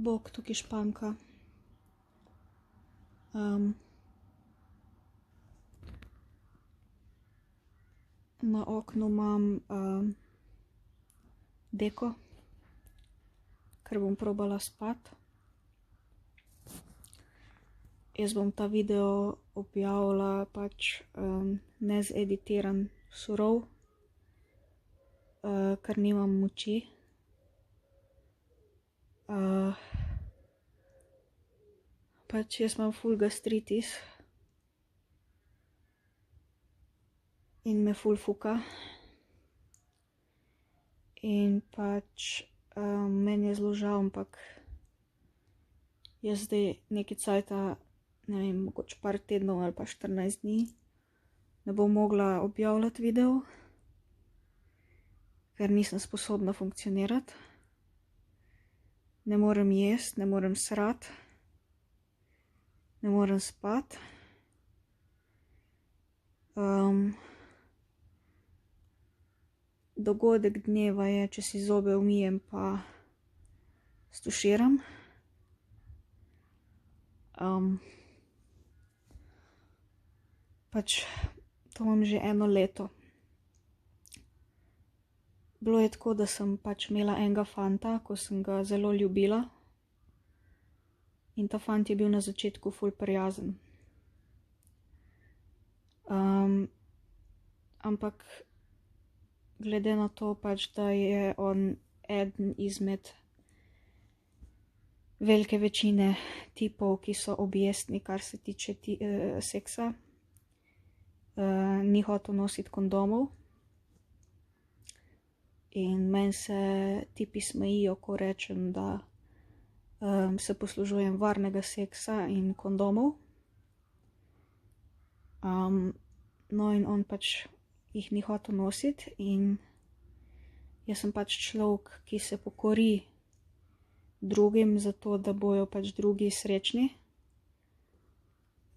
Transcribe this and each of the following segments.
Bog tukaj španka. Na oknu imam deko, ker bom probala spati. Jaz bom ta video objavila pač nezeditiran, surov, ker nimam moči. Pač jaz imam ful gastritis in me ful fuka. In pač meni je zelo žal, ampak jaz zdaj nekaj cajta, ne vem, mogoče par tednov ali pa 14 dni ne bom mogla objavljati video, ker nisem sposobna funkcionirati. Ne morem jesti, ne morem srati, ne morem spati. Dogodek dneva je, če si zobe umijem pa stuširam. Pač to imam že 1 leto. Bilo je tako, da sem pač imela enega fanta, ko sem ga zelo ljubila. In ta fant je bil na začetku ful prijazen. Ampak glede na to pač, da je on eden izmed velike večine tipov, ki so objestni, kar se tiče seksa, ni hotel nositi kondomov. In meni se tipi smejijo, ko rečem, da se poslužujem varnega seksa in kondomov. No in on pač jih ni hotel nositi in jaz sem pač človek, ki se pokori drugim zato, da bojo pač drugi srečni,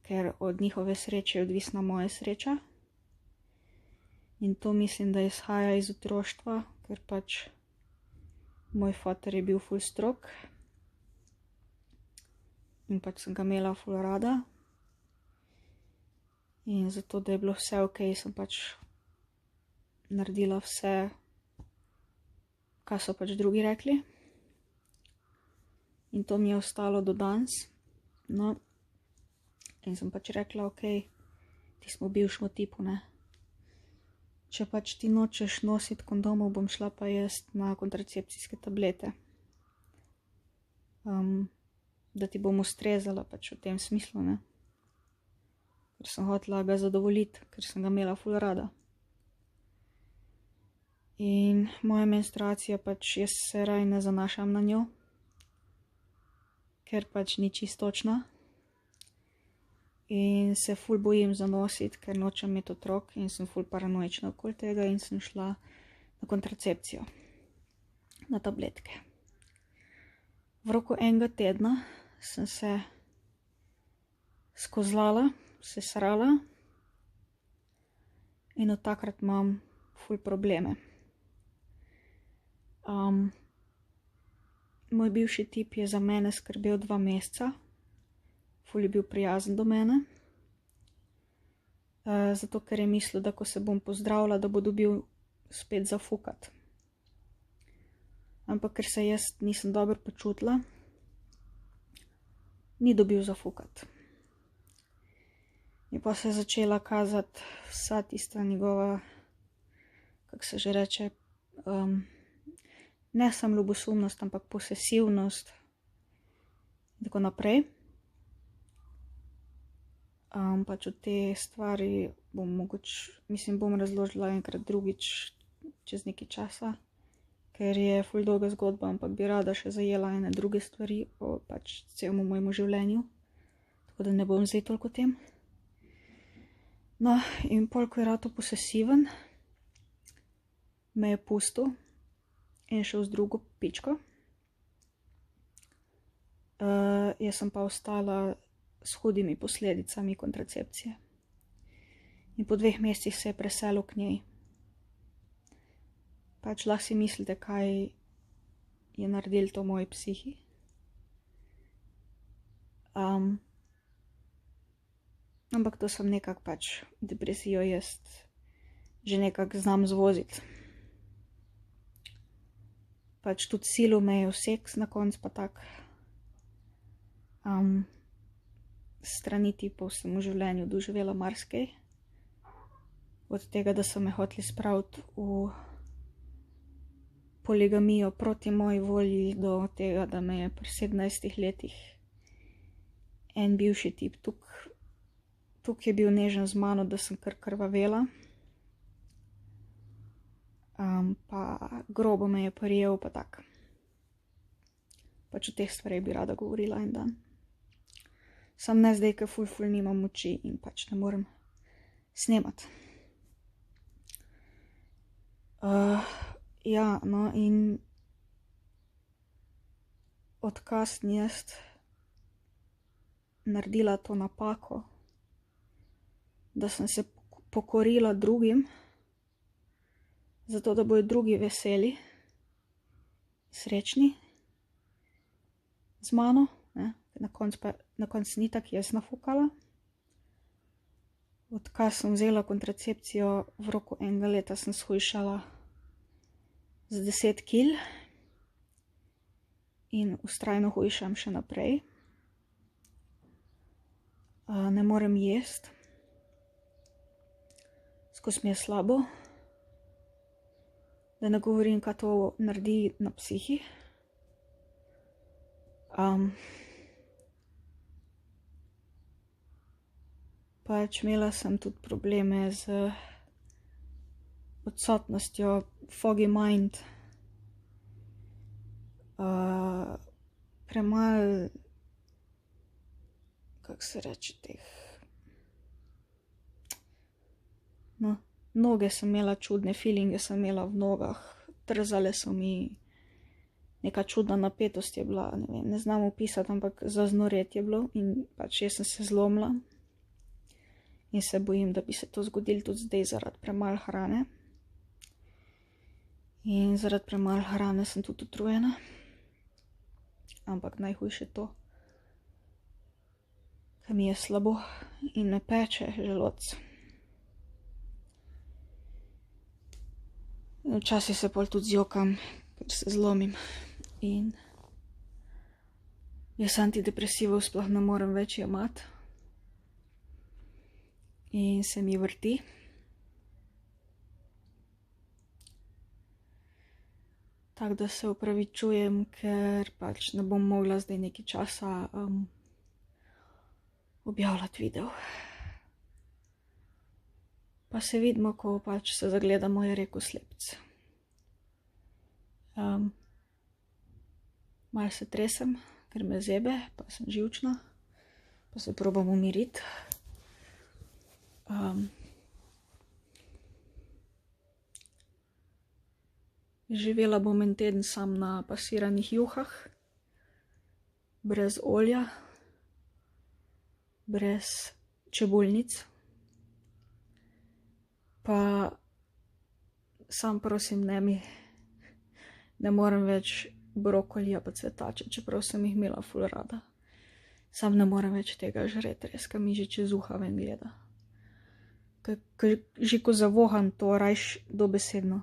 ker od njihove sreče je odvisna moja sreča. In to mislim, da izhaja iz otroštva, ker pač moj foter je bil ful strog in pač sem ga imela ful rada. In zato, da je bilo vse okej, sem pač naredila vse, kar so pač drugi rekli. In to mi je ostalo do danes. No, in sem pač rekla, okej, ti smo bivšemu tipu, ne. Če pač ti nočeš nositi kondomov, bom šla pa jaz na kontracepcijske tablete. Da ti bom ustrezala pač v tem smislu, ne. Ker sem hotela ga zadovoljiti, ker sem ga imela ful rada. In moja menstruacija pač, jaz se raje ne zanašam na njo, ker pač ni čisto točna. In se ful bojim zanositi, ker nočem imeti otrok in sem ful paranoična okoli tega in sem šla na kontracepcijo, na tabletke. V roku 1 tedna sem se skozlala, se srala in od takrat imam ful probleme. Moj bivši tip je za mene skrbel 2 meseca. Ful je bil prijazen do mene. Zato, ker je mislil, da ko se bom pozdravila, da bo dobil spet zafukati. Ampak, ker se jaz nisem dobro počutila, ni dobil zafukati. In pa se je začela kazati vsa tista njegova, kako se že reče, ne samo ljubosumnost, ampak posesivnost in tako naprej. Pač od te stvari bom razložila enkrat drugič, čez nekaj časa, ker je ful dolga zgodba, ampak bi rada še zajela ene druge stvari o pač celemu mojemu življenju, tako da ne bom zdaj toliko o tem. No, in pol, ko je ratal posesiven, me je pustil in šel z drugo pičko. Jaz sem pa ostala s hudimi posledicami kontracepcije. In po 2 mesecih se je preselil k njej. Pač lahko si mislite, kaj je naredilo to moji psihi. Ampak to sem nekako pač depresijo jaz že nekako znam zvoziti. Pač tudi silo me je v seks na koncu pa tak. Strani tipov sem v življenju doživela marsikaj. Od tega, da so me hoteli spraviti v poligamijo proti moji volji, do tega, da me je pri 17 letih en bivši tip tukaj je bil nežen z mano, da sem kar krvavela. Pa grobo me je prijel, pa tak. Pač o teh stvareh bi rada govorila en dan. Sam ne zdaj, ker ful nimam moči in pač ne morem snemati. Ja, no in odkar sem jaz naredila to napako, da sem se pokorila drugim, zato da bojo drugi veseli, srečni z mano, ne? Na koncu ni tako jaz nafukala. Odkar sem vzela kontracepcijo, v roku enega leta sem shujšala z 10 kil in vztrajno hujšam še naprej. Ne morem jesti, skozi mi je slabo, da ne govorim, kaj to naredi na psihi. Pač imela sem tudi probleme z odsotnostjo, foggy mind, premalo, kako se reče teh, no, noge sem imela čudne, feelinge sem imela v nogah, trzale so mi, neka čudna napetost je bila, ne vem, ne znam opisati, ampak zaznoreti je bilo in pač jaz sem se zlomila. In se bojim, da bi se to zgodilo tudi zdaj zaradi premalo hrane. In zaradi premalo hrane sem tudi utrujena. Ampak najhujše to, ker mi je slabo in me peče želodec. Včasih se pol tudi zjokam, ker se zlomim. In jaz antidepresivov sploh ne morem več jemati. In se mi vrti. Tako da se opravičujem, ker pač ne bom mogla zdaj nekaj časa objavljati video. Pa se vidimo, ko pač se zagledamo, je rekel slepec. Malo se tresem, ker me zebe, pa sem živčna, pa se probam umiriti. Živela bom en teden sam na pasiranih juhah, brez olja, brez čebulnic, pa sam prosim ne morem več brokolija pa cvetače, čeprav sem jih imela ful rada. Sam ne morem več tega žreti, res, ka mi že čez uha ven gleda. Že ko zavoham to, rajš dobesedno.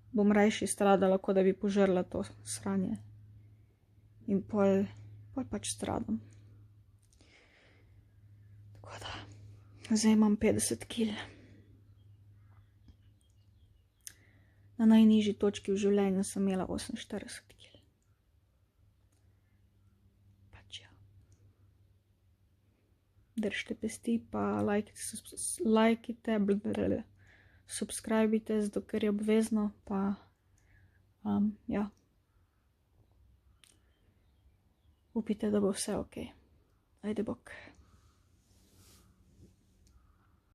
Bom rajši stradala, kot da bi požrla to sranje. In pol pač stradam. Tako da, zdaj imam 50 kil. Na najnižji točki v življenju sem imela 48 kil. Pač ja. Držite pesti, pa lajkite, subscribite, zato ker je obvezno, pa ja. Upite, da bo vse ok. Ajde bok.